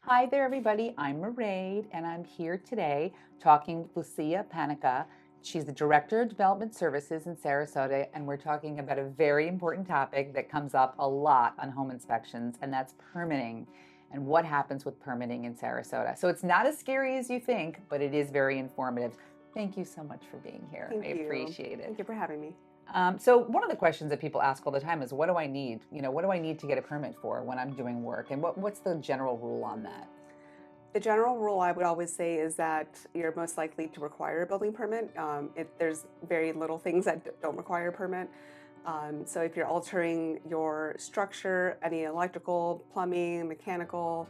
Hi there, everybody. I'm Mairead, and I'm here today talking with Lucia Panica. She's the Director of Development Services in Sarasota, and we're talking about a very important topic that comes up a lot on home inspections, and that's permitting and what happens with permitting in Sarasota. So it's not as scary as you think, but it is very informative. Thank you so much for being here. I Thank you. appreciate it. Thank you for having me. So one of the questions that people ask all the time is, what do I need? What do I need to get a permit for when I'm doing work? And what's the general rule on that? The general rule I would always say is that you're most likely to require a building permit. There's very little things that don't require a permit. So if you're altering your structure, any electrical, plumbing, mechanical,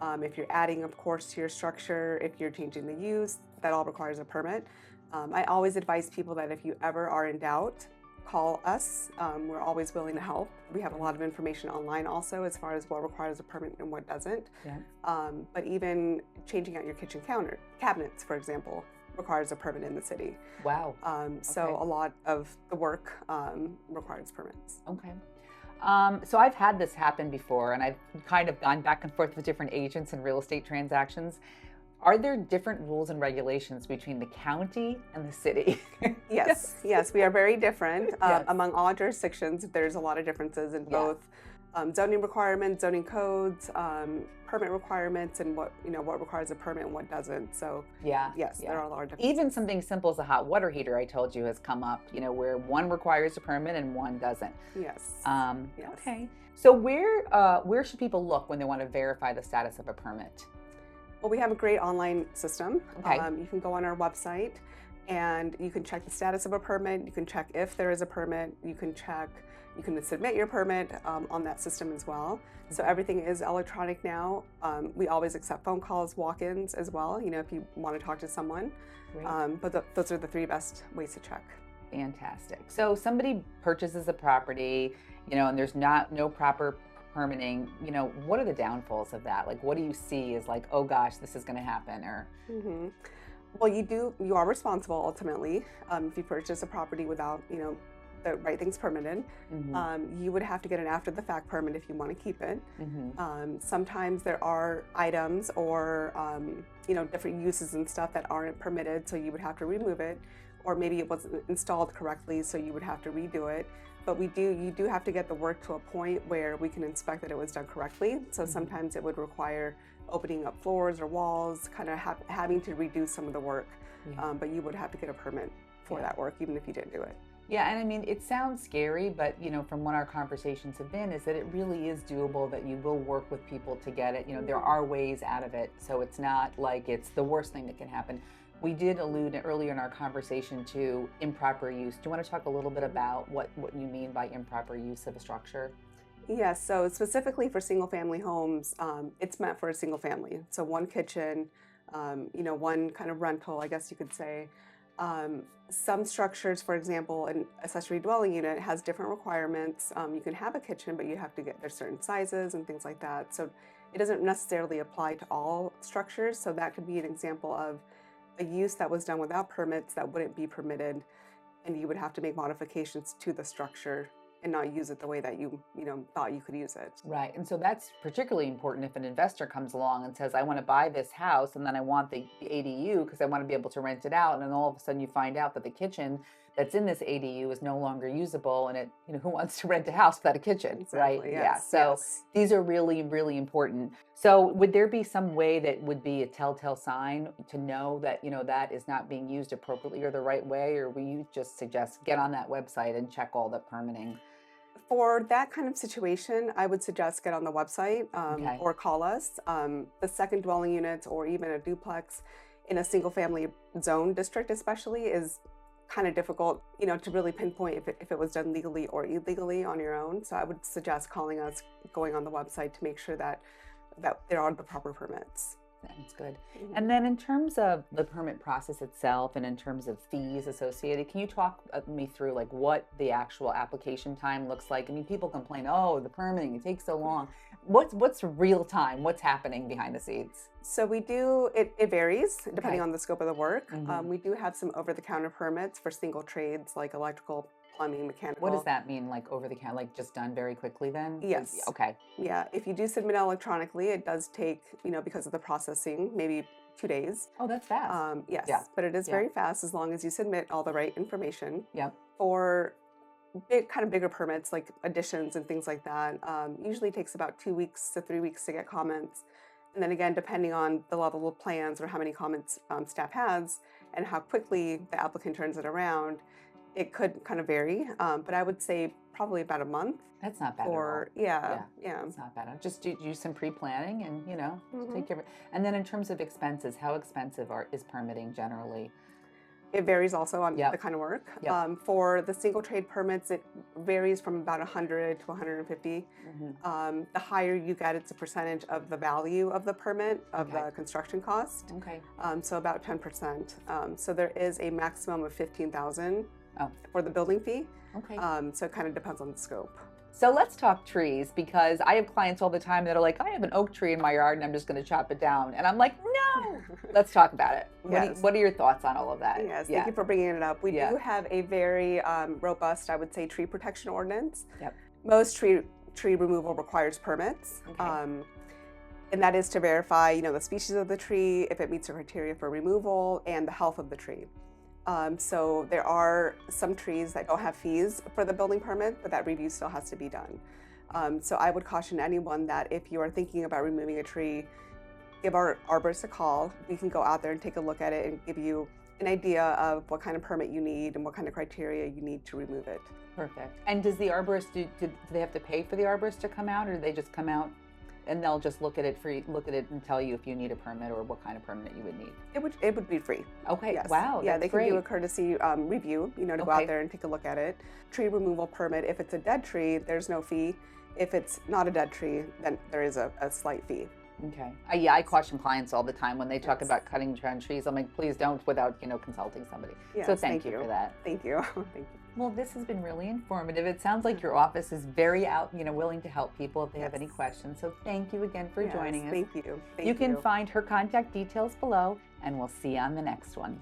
if you're adding, of course, to your structure, if you're changing the use, that all requires a permit. I always advise people that if you ever are in doubt, call us. We're always willing to help. We have a lot of information online also as far as what requires a permit and what doesn't. Yeah. But even changing out your kitchen counter cabinets, for example, requires a permit in the city. Wow. So Okay. a lot of the work requires permits. Okay. So I've had this happen before, and I've kind of gone back and forth with different agents in real estate transactions. Are there different rules and regulations between the county and the city? Yes, yes, we are very different. Yes. Among all jurisdictions, there's a lot of differences in Yeah. both zoning requirements, zoning codes, permit requirements, and what requires a permit and what doesn't. So Yeah. yes, Yeah. there are a lot of differences. Even something simple as a hot water heater, I told you, has come up, where one requires a permit and one doesn't. Yes, yes. Okay. So where should people look when they want to verify the status of a permit? Well, we have a great online system. Okay. You can go on our website and you can check the status of a permit. You can check if there is a permit. You can submit your permit on that system as well. So everything is electronic now. We always accept phone calls, walk-ins as well, if you want to talk to someone. Great. Those are the three best ways to check. Fantastic. So somebody purchases a property, and there's no proper permitting, what are the downfalls of that? Like, what do you see as like, oh gosh, this is going to happen? Or hmm Well, you are responsible ultimately if you purchase a property without, the right things permitted. Mhm. You would have to get an after the fact permit if you want to keep it. Mhm. Sometimes there are items or, different uses and stuff that aren't permitted, so you would have to remove it. Or maybe it wasn't installed correctly, so you would have to redo it. But you do have to get the work to a point where we can inspect that it was done correctly. So Mhm. sometimes it would require opening up floors or walls, kind of having to redo some of the work. Yeah. But you would have to get a permit for Yeah. that work, even if you didn't do it. Yeah, and I mean, it sounds scary, but from what our conversations have been, is that it really is doable, that you will work with people to get it. There Mhm. are ways out of it, so it's not like it's the worst thing that can happen. We did allude earlier in our conversation to improper use. Do you want to talk a little bit about what you mean by improper use of a structure? Yes, so specifically for single family homes, it's meant for a single family. So one kitchen, one kind of rental, I guess you could say. Some structures, for example, an accessory dwelling unit has different requirements. You can have a kitchen, but you have to there's certain sizes and things like that. So it doesn't necessarily apply to all structures. So that could be an example of a use that was done without permits that wouldn't be permitted, and you would have to make modifications to the structure and not use it the way that you thought you could use it. Right. And so that's particularly important if an investor comes along and says, I want to buy this house and then I want the ADU because I want to be able to rent it out. And then all of a sudden you find out that the kitchen that's in this ADU is no longer usable. And who wants to rent a house without a kitchen? Right. Exactly. Yeah. Yes. So Yes. these are really, really important. So would there be some way that would be a telltale sign to know that, that is not being used appropriately or the right way? Or will you just suggest get on that website and check all the permitting? For that kind of situation, I would suggest get on the website Okay. or call us. The second dwelling units or even a duplex in a single family zone district, especially, is kind of difficult, to really pinpoint if it was done legally or illegally on your own. So I would suggest calling us, going on the website to make sure that there are the proper permits. Sounds good. Mhm. And then in terms of the permit process itself and in terms of fees associated, can you talk me through like what the actual application time looks like? I mean, people complain, oh, the permitting, it takes so long. What's real time? What's happening behind the scenes? So it varies depending Okay. on the scope of the work. Hmm. We do have some over the counter permits for single trades like electrical, plumbing, What does mechanical. that mean, like over the counter, like just done very quickly then? Yes. Okay. Yeah. If you do submit electronically, it does take, because of the processing, maybe 2 days. Oh, that's fast. Yeah. Yes, but it is Yeah. very fast as long as you submit all the right information. Yep. For kind of bigger permits like additions and things like that, usually takes about 2 weeks to 3 weeks to get comments. And then again, depending on the level of plans or how many comments staff has and how quickly the applicant turns it around, it could kind of vary. But I would say probably about a month That's not bad at all. for, Yeah. yeah. It's not bad. Just do some pre-planning and, Mhm. take care of it. And then in terms of expenses, how expensive is permitting generally? It varies also on Yep. the kind of work. Yep. For the single trade permits, it varies from about 100 to 150. The higher you get, it's a percentage of the value of the permit of Okay. the construction cost. Okay. So about 10%. So there is a maximum of 15,000 Oh. for the building fee. Okay. So it kind of depends on the scope. So let's talk trees, because I have clients all the time that are like, I have an oak tree in my yard and I'm just going to chop it down. And I'm like, no. Let's talk about it. Yes. What are your thoughts on all of that? Yes, Yeah. thank you for bringing it up. We Yeah. do have a very robust, I would say, tree protection ordinance. Yep. Most tree removal requires permits. Okay. And that is to verify, the species of the tree, if it meets the criteria for removal, and the health of the tree. So there are some trees that don't have fees for the building permit, but that review still has to be done. So I would caution anyone that if you are thinking about removing a tree, give our arborist a call. We can go out there and take a look at it and give you an idea of what kind of permit you need and what kind of criteria you need to remove it. Perfect. And does the arborist, do they have to pay for the arborist to come out, or do they just come out and they'll just look at it and tell you if you need a permit or what kind of permit you would need? It would be free. Okay. Yes. Wow. Yeah, That's they great. can do a courtesy review, to go Okay. out there and take a look at it. Tree removal permit, if it's a dead tree, there's no fee. If it's not a dead tree, then there is a slight fee. Okay. Yeah, I caution clients all the time when they talk Yes. about cutting down trees. I'm like, please don't without, consulting somebody. Yes, So thank you for that. Thank you. Thank you. Well, this has been really informative. It sounds like your office is very willing to help people if they have any Yes. questions. So thank you again for Yes, joining us. Thank you. Thank You can find her contact details below, and we'll see you on the next one.